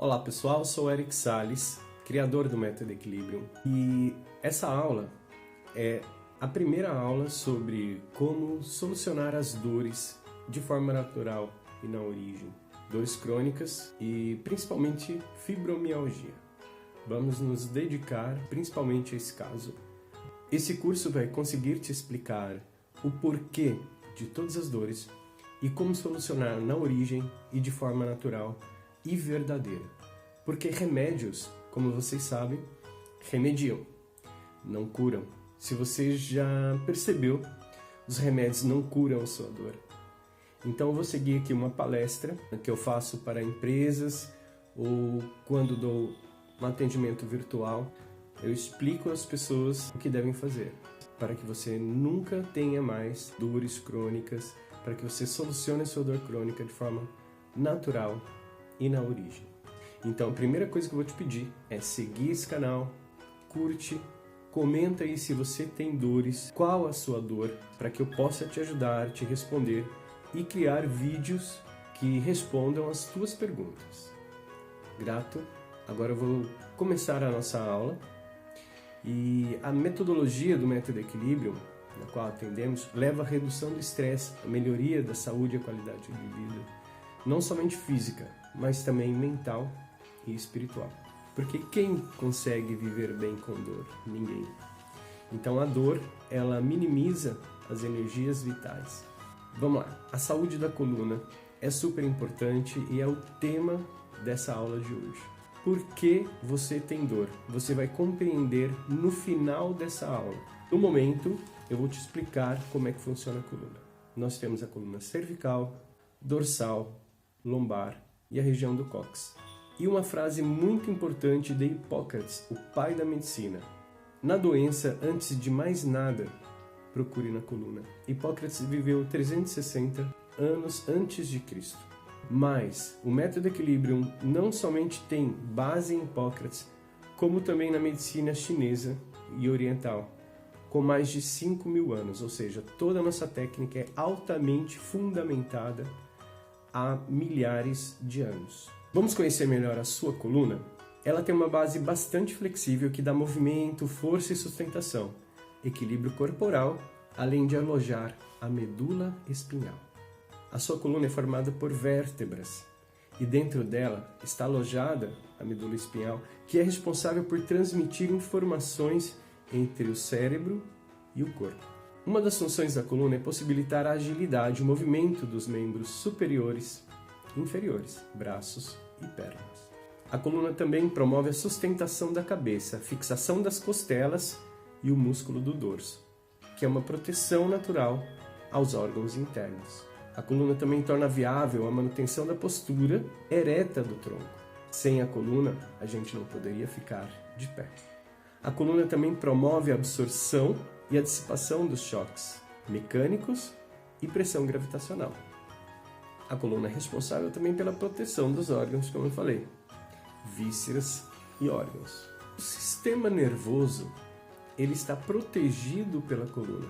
Olá pessoal, sou Eric Salles, criador do Método Equilibrium, e essa aula é a primeira aula sobre como solucionar as dores de forma natural e na origem, dores crônicas e principalmente fibromialgia. Vamos nos dedicar principalmente a esse caso. Esse curso vai conseguir te explicar o porquê de todas as dores e como solucionar na origem e de forma natural e verdadeira. Porque remédios, como vocês sabem, remediam, não curam. Se você já percebeu, os remédios não curam a sua dor. Então eu vou seguir aqui uma palestra que eu faço para empresas ou quando dou um atendimento virtual, eu explico às pessoas o que devem fazer para que você nunca tenha mais dores crônicas, para que você solucione a sua dor crônica de forma natural e na origem. Então a primeira coisa que eu vou te pedir é seguir esse canal, curte, comenta aí se você tem dores, qual a sua dor, para que eu possa te ajudar, te responder e criar vídeos que respondam as tuas perguntas. Grato. Agora eu vou começar a nossa aula e a metodologia do Método Equilibrium, na qual atendemos, leva à redução do estresse, a melhoria da saúde e a qualidade de vida, não somente física, mas também mental e espiritual. Porque quem consegue viver bem com dor? Ninguém. Então a dor, ela minimiza as energias vitais. Vamos lá, a saúde da coluna é super importante e é o tema dessa aula de hoje. Por que você tem dor? Você vai compreender no final dessa aula. No momento, eu vou te explicar como é que funciona a coluna. Nós temos a coluna cervical, dorsal, lombar e a região do cóccix. E uma frase muito importante de Hipócrates, o pai da medicina. Na doença, antes de mais nada, procure na coluna. Hipócrates viveu 360 anos antes de Cristo. Mas o Método Equilibrium não somente tem base em Hipócrates, como também na medicina chinesa e oriental, com mais de 5.000 anos, ou seja, toda a nossa técnica é altamente fundamentada há milhares de anos. Vamos conhecer melhor a sua coluna? Ela tem uma base bastante flexível que dá movimento, força e sustentação, equilíbrio corporal, além de alojar a medula espinhal. A sua coluna é formada por vértebras e dentro dela está alojada a medula espinhal, que é responsável por transmitir informações entre o cérebro e o corpo. Uma das funções da coluna é possibilitar a agilidade e o movimento dos membros superiores e inferiores, braços e pernas. A coluna também promove a sustentação da cabeça, a fixação das costelas e o músculo do dorso, que é uma proteção natural aos órgãos internos. A coluna também torna viável a manutenção da postura ereta do tronco. Sem a coluna, a gente não poderia ficar de pé. A coluna também promove a absorção e a dissipação dos choques mecânicos e pressão gravitacional. A coluna é responsável também pela proteção dos órgãos, como eu falei, vísceras e órgãos. O sistema nervoso, ele está protegido pela coluna.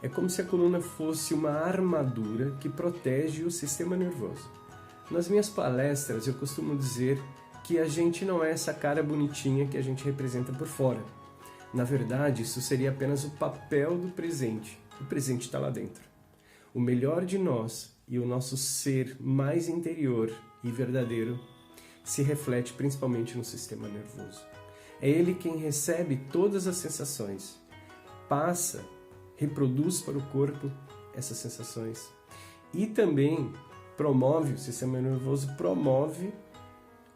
É como se a coluna fosse uma armadura que protege o sistema nervoso. Nas minhas palestras eu costumo dizer que a gente não é essa cara bonitinha que a gente representa por fora. Na verdade, isso seria apenas o papel do presente. O presente está lá dentro. O melhor de nós e o nosso ser mais interior e verdadeiro se reflete principalmente no sistema nervoso. É ele quem recebe todas as sensações, reproduz para o corpo essas sensações e também promove, o sistema nervoso promove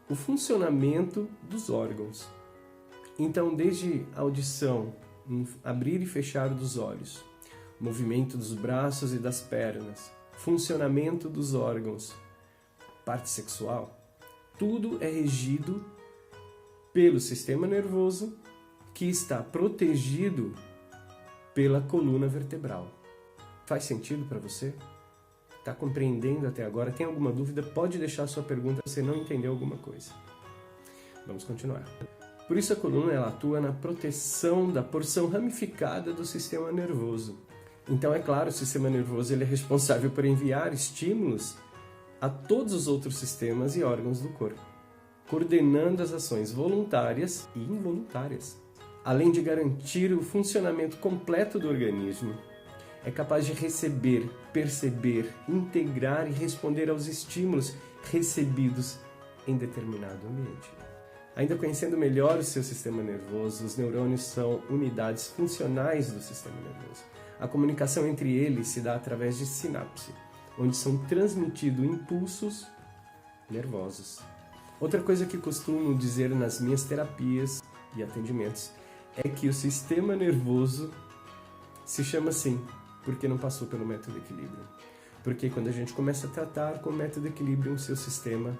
o funcionamento dos órgãos. Então, desde a audição, abrir e fechar dos olhos, movimento dos braços e das pernas, funcionamento dos órgãos, parte sexual, tudo é regido pelo sistema nervoso que está protegido pela coluna vertebral. Faz sentido para você? Está compreendendo até agora? Tem alguma dúvida? Pode deixar sua pergunta se não entendeu alguma coisa. Vamos continuar. Por isso a coluna ela atua na proteção da porção ramificada do sistema nervoso. Então, é claro, o sistema nervoso ele é responsável por enviar estímulos a todos os outros sistemas e órgãos do corpo. coordenando as ações voluntárias e involuntárias, além de garantir o funcionamento completo do organismo. É capaz de receber, perceber, integrar e responder aos estímulos recebidos em determinado ambiente. Ainda conhecendo melhor o seu sistema nervoso, os neurônios são unidades funcionais do sistema nervoso. A comunicação entre eles se dá através de sinapse, onde são transmitidos impulsos nervosos. Outra coisa que costumo dizer nas minhas terapias e atendimentos é que o sistema nervoso se chama assim porque não passou pelo método equilíbrio. Porque quando a gente começa a tratar com o método equilíbrio, o seu sistema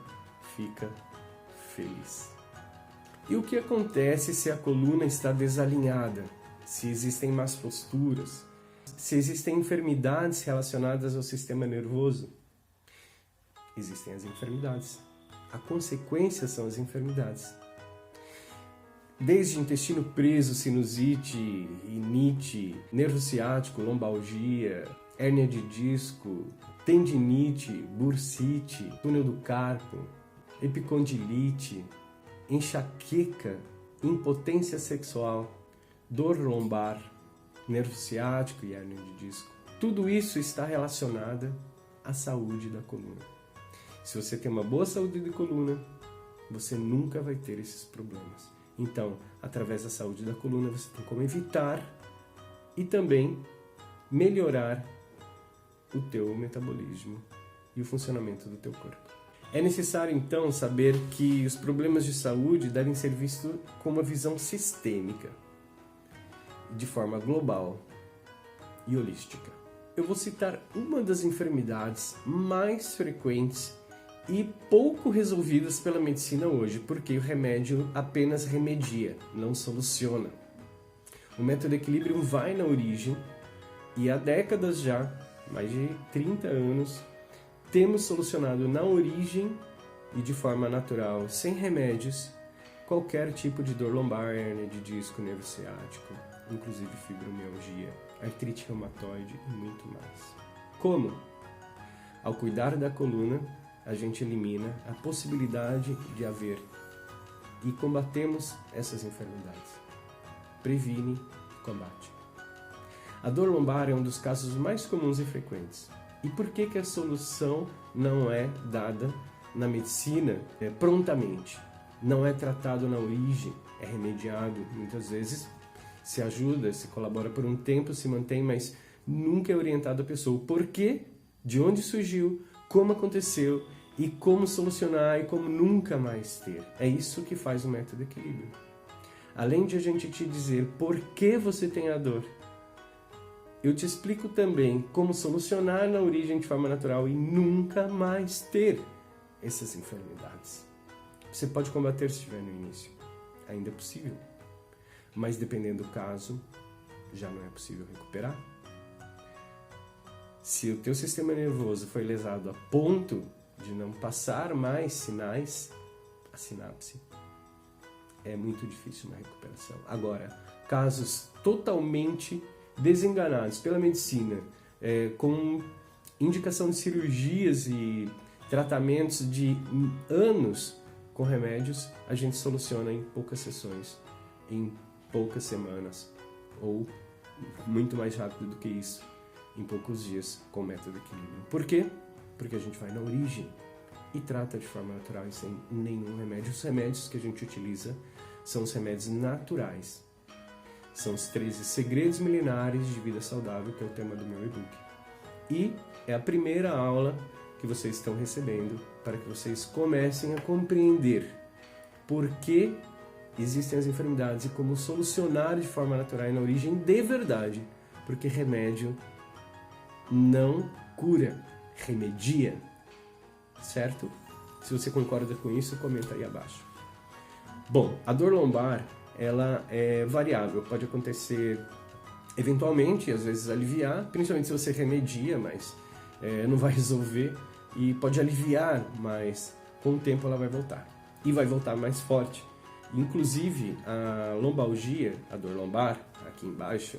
fica feliz. E o que acontece se a coluna está desalinhada? Se existem más posturas? Se existem enfermidades relacionadas ao sistema nervoso? Existem as enfermidades. A consequência são as enfermidades. Desde intestino preso, sinusite, rinite, nervo ciático, lombalgia, hérnia de disco, tendinite, bursite, túnel do carpo, epicondilite, enxaqueca, impotência sexual, dor lombar, nervo ciático e hérnia de disco. Tudo isso está relacionado à saúde da coluna. Se você tem uma boa saúde de coluna, você nunca vai ter esses problemas. Então, através da saúde da coluna, você tem como evitar e também melhorar o teu metabolismo e o funcionamento do teu corpo. É necessário, então, saber que os problemas de saúde devem ser vistos com uma visão sistêmica, de forma global e holística. Eu vou citar uma das enfermidades mais frequentes e pouco resolvidas pela medicina hoje, porque o remédio apenas remedia, não soluciona. O método equilíbrio vai na origem e há décadas já, mais de 30 anos, temos solucionado na origem e de forma natural, sem remédios, qualquer tipo de dor lombar, hérnia de disco, nervo ciático, inclusive fibromialgia, artrite reumatoide e muito mais. Como? Ao cuidar da coluna, a gente elimina a possibilidade de haver e combatemos essas enfermidades. Previne, combate. A dor lombar é um dos casos mais comuns e frequentes. E por que a solução não é dada na medicina prontamente? Não é tratado na origem, é remediado. Muitas vezes se ajuda, se colabora por um tempo, se mantém, mas nunca é orientado a pessoa. O porquê, de onde surgiu, como aconteceu e como solucionar e como nunca mais ter. É isso que faz o método equilíbrio. Além de a gente te dizer por que você tem a dor, eu te explico também como solucionar na origem de forma natural e nunca mais ter essas enfermidades. Você pode combater se estiver no início. Ainda é possível. Mas dependendo do caso, já não é possível recuperar. Se o teu sistema nervoso foi lesado a ponto de não passar mais sinais, a sinapse, é muito difícil uma recuperação. Agora, casos totalmente desenganados pela medicina, com indicação de cirurgias e tratamentos de anos com remédios, a gente soluciona em poucas sessões, em poucas semanas, ou muito mais rápido do que isso, em poucos dias, com o método equilíbrio. Por quê? Porque a gente vai na origem e trata de forma natural e sem nenhum remédio. Os remédios que a gente utiliza são os remédios naturais. São os 13 segredos milenares de vida saudável, que é o tema do meu e-book. E é a primeira aula que vocês estão recebendo para que vocês comecem a compreender por que existem as enfermidades e como solucionar de forma natural e na origem de verdade. Porque remédio não cura, remedia, certo? Se você concorda com isso, comenta aí abaixo. Bom, a dor lombar, ela é variável, pode acontecer eventualmente, às vezes aliviar, principalmente se você remedia, mas não vai resolver, e pode aliviar, mas com o tempo ela vai voltar, e vai voltar mais forte. Inclusive, a lombalgia, a dor lombar, aqui embaixo,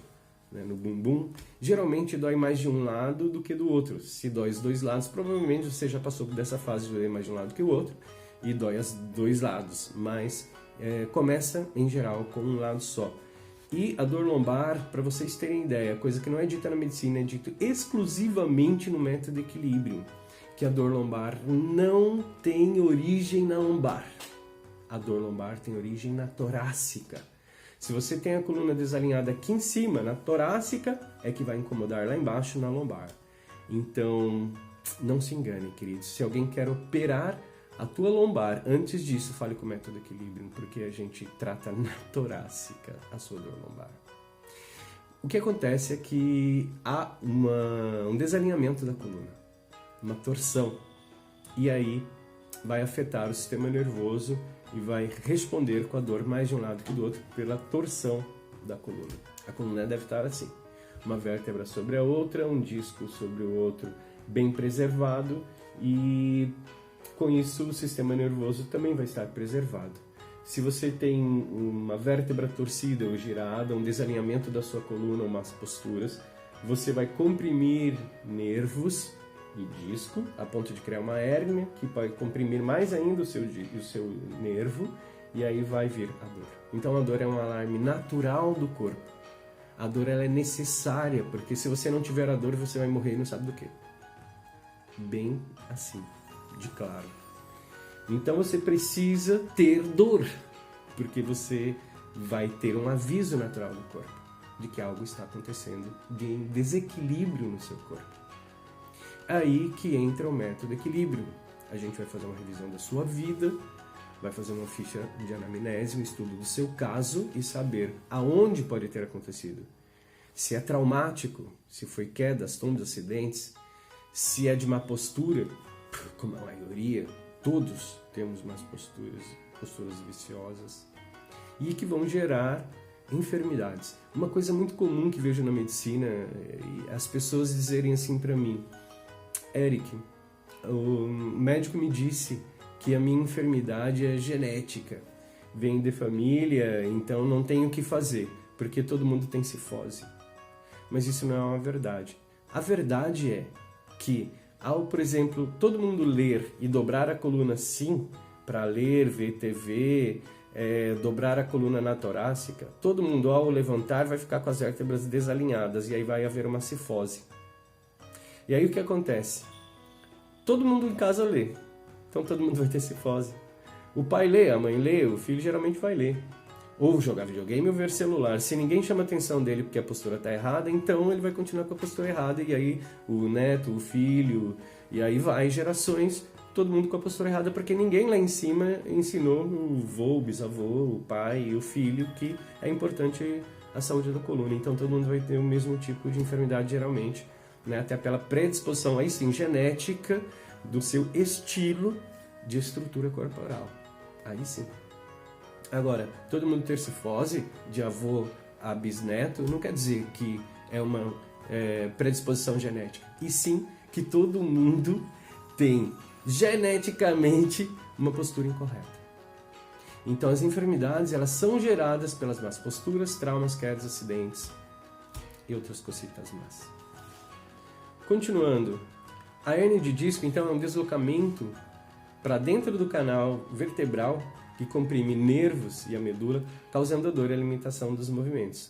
né, no bumbum, geralmente dói mais de um lado do que do outro. Se dói os dois lados, provavelmente você já passou por dessa fase de doer mais de um lado que o outro, e dói os dois lados, mas começa em geral com um lado só. E a dor lombar, para vocês terem ideia, coisa que não é dita na medicina, é dito exclusivamente no método equilíbrio, que a dor lombar não tem origem na lombar. A dor lombar tem origem na torácica. Se você tem a coluna desalinhada aqui em cima, na torácica, é que vai incomodar lá embaixo na lombar. Então, não se engane, queridos. Se alguém quer operar a tua lombar, antes disso, fale com o método equilíbrio, porque a gente trata na torácica a sua dor lombar. O que acontece é que há um desalinhamento da coluna, uma torção, e aí vai afetar o sistema nervoso e vai responder com a dor mais de um lado que do outro pela torção da coluna. A coluna deve estar assim, uma vértebra sobre a outra, um disco sobre o outro, bem preservado, e com isso o sistema nervoso também vai estar preservado. Se você tem uma vértebra torcida ou girada, um desalinhamento da sua coluna, umas posturas, você vai comprimir nervos e disco, a ponto de criar uma hérnia, que vai comprimir mais ainda o seu nervo, e aí vai vir a dor. Então a dor é um alarme natural do corpo. A dor ela é necessária, porque se você não tiver a dor, você vai morrer e não sabe do que. Bem assim, de claro. Então você precisa ter dor, porque você vai ter um aviso natural do corpo de que algo está acontecendo de desequilíbrio no seu corpo. Aí que entra o método equilíbrio. A gente vai fazer uma revisão da sua vida, vai fazer uma ficha de anamnese, um estudo do seu caso e saber aonde pode ter acontecido. Se é traumático, se foi quedas, tombos, acidentes, se é de má postura, como a maioria, todos temos más posturas viciosas, e que vão gerar enfermidades. Uma coisa muito comum que vejo na medicina é as pessoas dizerem assim para mim: Eric, o médico me disse que a minha enfermidade é genética, vem de família, então não tenho o que fazer, porque todo mundo tem cifose. Mas isso não é uma verdade. A verdade é que, ao, por exemplo, todo mundo ler e dobrar a coluna assim, para ler, ver TV, dobrar a coluna na torácica, todo mundo, ao levantar, vai ficar com as vértebras desalinhadas e aí vai haver uma cifose. E aí o que acontece? Todo mundo em casa lê, então todo mundo vai ter cifose. O pai lê, a mãe lê, o filho geralmente vai ler. Ou jogar videogame ou ver celular. Se ninguém chama a atenção dele porque a postura está errada, então ele vai continuar com a postura errada. E aí o neto, o filho, e aí vai gerações, todo mundo com a postura errada, porque ninguém lá em cima ensinou o vô, o bisavô, o pai e o filho que é importante a saúde da coluna. Então todo mundo vai ter o mesmo tipo de enfermidade geralmente, né? Até pela predisposição aí sim genética do seu estilo de estrutura corporal. Aí sim. Agora, todo mundo ter cifose, de avô a bisneto, não quer dizer que é uma predisposição genética. E sim que todo mundo tem geneticamente uma postura incorreta. Então as enfermidades, elas são geradas pelas más posturas, traumas, quedas, acidentes e outras cositas más. Continuando, a hérnia de disco então é um deslocamento para dentro do canal vertebral que comprime nervos e a medula, causando a dor e a limitação dos movimentos.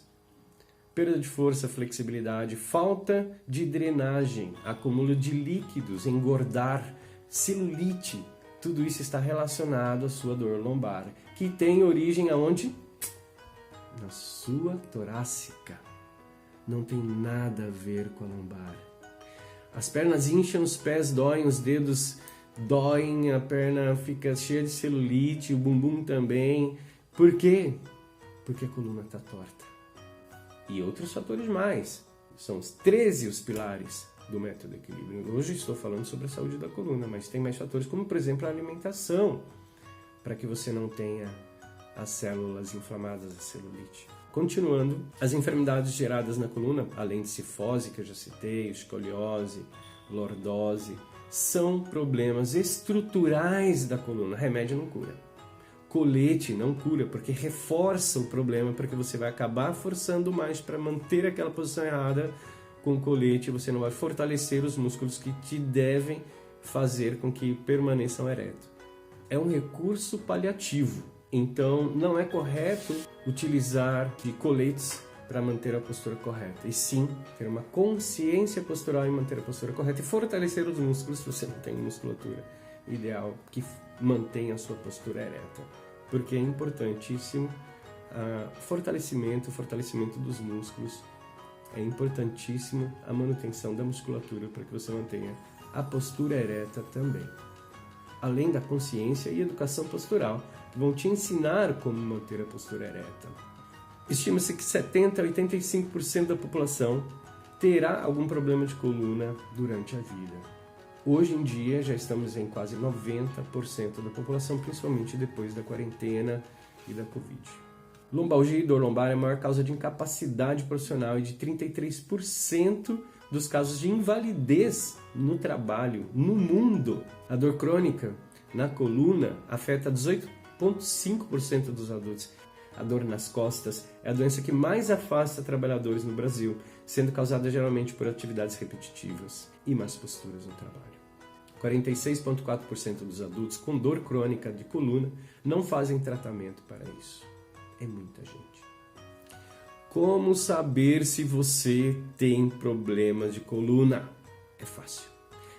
Perda de força, flexibilidade, falta de drenagem, acúmulo de líquidos, engordar, celulite, tudo isso está relacionado à sua dor lombar, que tem origem aonde? Na sua torácica. Não tem nada a ver com a lombar. As pernas incham, os pés doem, os dedos doem, a perna fica cheia de celulite, o bumbum também. Por quê? Porque a coluna está torta. E outros fatores mais. São os 13 os pilares do método equilíbrio. Hoje estou falando sobre a saúde da coluna, mas tem mais fatores, como por exemplo a alimentação, para que você não tenha as células inflamadas, a celulite. Continuando, as enfermidades geradas na coluna, além de cifose, que eu já citei, escoliose, lordose, são problemas estruturais da coluna. Remédio não cura. Colete não cura, porque reforça o problema, porque você vai acabar forçando mais para manter aquela posição errada. Com o colete você não vai fortalecer os músculos que te devem fazer com que permaneçam eretos. é um recurso paliativo. Então, não é correto utilizar de coletes para manter a postura correta, e sim ter uma consciência postural em manter a postura correta e fortalecer os músculos se você não tem musculatura ideal que mantenha a sua postura ereta, porque é importantíssimo fortalecimento dos músculos, é importantíssimo a manutenção da musculatura para que você mantenha a postura ereta também. Além da consciência e educação postural, que vão te ensinar como manter a postura ereta. Estima-se que 70% a 85% da população terá algum problema de coluna durante a vida. Hoje em dia já estamos em quase 90% da população, principalmente depois da quarentena e da Covid. Lombalgia e dor lombar é a maior causa de incapacidade profissional e de 33% dos casos de invalidez no trabalho no mundo. A dor crônica na coluna afeta 18,5% dos adultos. A dor nas costas é a doença que mais afasta trabalhadores no Brasil, sendo causada geralmente por atividades repetitivas e más posturas no trabalho. 46,4% dos adultos com dor crônica de coluna não fazem tratamento para isso. É muita gente. Como saber se você tem problemas de coluna? É fácil.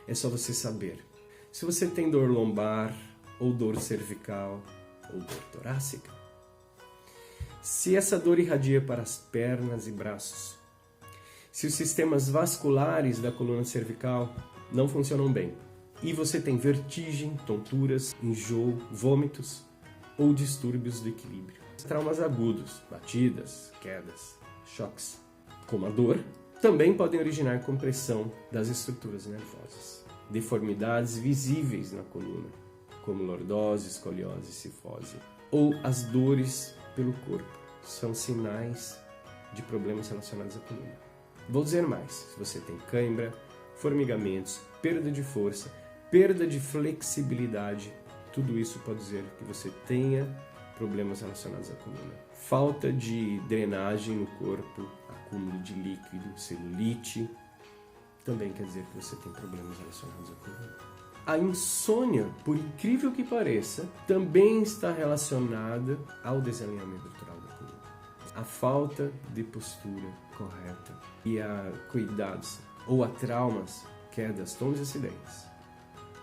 É só você saber. Se você tem dor lombar, ou dor cervical, ou dor torácica. Se essa dor irradia para as pernas e braços. Se os sistemas vasculares da coluna cervical não funcionam bem. E você tem vertigem, tonturas, enjoo, vômitos ou distúrbios do equilíbrio. Traumas agudos, batidas, quedas, choques, como a dor, também podem originar compressão das estruturas nervosas. Deformidades visíveis na coluna, como lordose, escoliose, cifose, ou as dores pelo corpo, são sinais de problemas relacionados à coluna. Vou dizer mais, se você tem cãibra, formigamentos, perda de força, perda de flexibilidade, tudo isso pode dizer que você tenha problemas relacionados à coluna. Falta de drenagem no corpo, acúmulo de líquido, celulite, também quer dizer que você tem problemas relacionados à coluna. A insônia, por incrível que pareça, também está relacionada ao desalinhamento estrutural da coluna. A falta de postura correta e a cuidados ou a traumas, quedas, tombos e acidentes.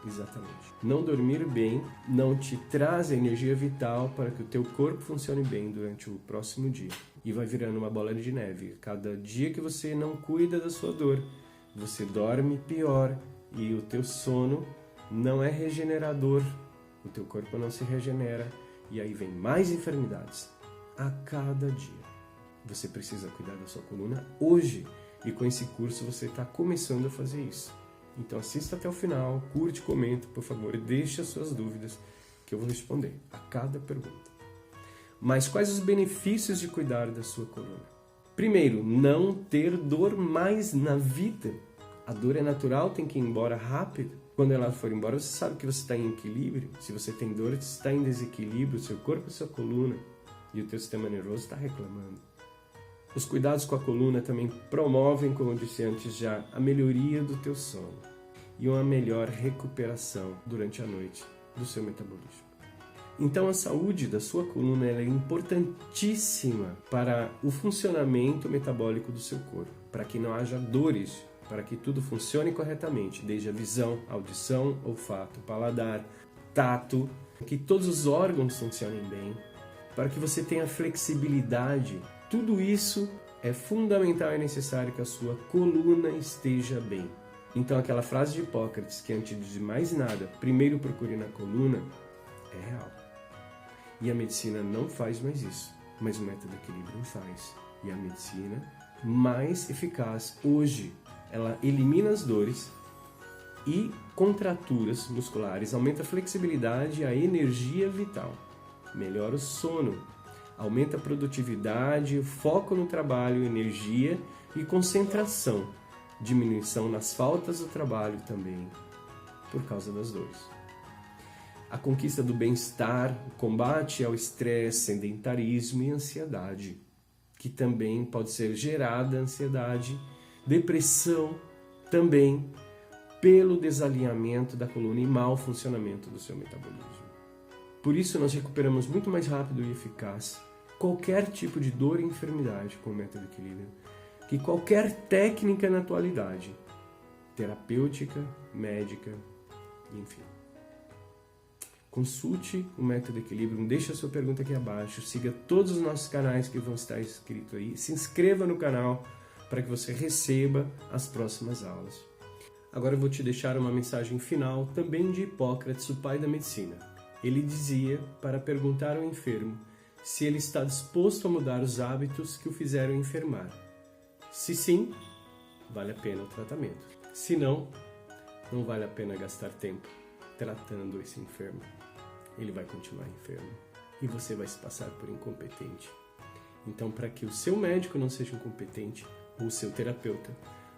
Exatamente. Não dormir bem não te traz a energia vital para que o teu corpo funcione bem durante o próximo dia. E vai virando uma bola de neve. Cada dia que você não cuida da sua dor, você dorme pior e o teu sono não é regenerador. O teu corpo não se regenera e aí vem mais enfermidades a cada dia. Você precisa cuidar da sua coluna hoje e com esse curso você está começando a fazer isso. Então assista até o final, curte, comenta, por favor, e deixe as suas dúvidas que eu vou responder a cada pergunta. Mas quais os benefícios de cuidar da sua coluna? Primeiro, não ter dor mais na vida. A dor é natural, tem que ir embora rápido. Quando ela for embora, você sabe que você está em equilíbrio. Se você tem dor, você está em desequilíbrio, seu corpo e sua coluna, e o teu sistema nervoso está reclamando. Os cuidados com a coluna também promovem, como eu disse antes já, a melhoria do teu sono e uma melhor recuperação durante a noite do seu metabolismo. Então a saúde da sua coluna é importantíssima para o funcionamento metabólico do seu corpo, para que não haja dores, para que tudo funcione corretamente, desde a visão, audição, olfato, paladar, tato, que todos os órgãos funcionem bem, para que você tenha flexibilidade. Tudo isso é fundamental e necessário que a sua coluna esteja bem. Então aquela frase de Hipócrates, que antes de mais nada, primeiro procure na coluna, é real. E a medicina não faz mais isso, mas o método equilíbrio faz. E a medicina mais eficaz hoje, ela elimina as dores e contraturas musculares, aumenta a flexibilidade e a energia vital, melhora o sono, aumenta a produtividade, foco no trabalho, energia e concentração, diminuição nas faltas do trabalho também, por causa das dores. A conquista do bem-estar, o combate ao estresse, sedentarismo e ansiedade, que também pode ser gerada ansiedade, depressão também pelo desalinhamento da coluna e mau funcionamento do seu metabolismo. Por isso, nós recuperamos muito mais rápido e eficaz qualquer tipo de dor e enfermidade com o método equilíbrio que qualquer técnica na atualidade, terapêutica, médica, enfim. Consulte o método equilíbrio, deixe a sua pergunta aqui abaixo, siga todos os nossos canais que vão estar escritos aí, se inscreva no canal para que você receba as próximas aulas. Agora eu vou te deixar uma mensagem final também de Hipócrates, o pai da medicina. Ele dizia para perguntar ao enfermo se ele está disposto a mudar os hábitos que o fizeram enfermar. Se sim, vale a pena o tratamento. Se não, não vale a pena gastar tempo tratando esse enfermo. Ele vai continuar enfermo e você vai se passar por incompetente. Então, para que o seu médico não seja incompetente, ou o seu terapeuta,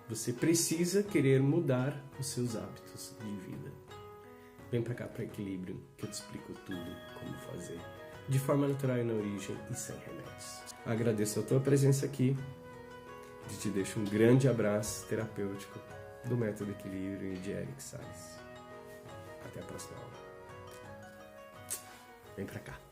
você precisa querer mudar os seus hábitos de vida. Vem para cá para Equilíbrio, que eu te explico tudo como fazer, de forma natural e na origem e sem remédios. Agradeço a tua presença aqui e te deixo um grande abraço terapêutico do Método Equilíbrio e de Eric Salles. Até a próxima aula. Vem pra cá.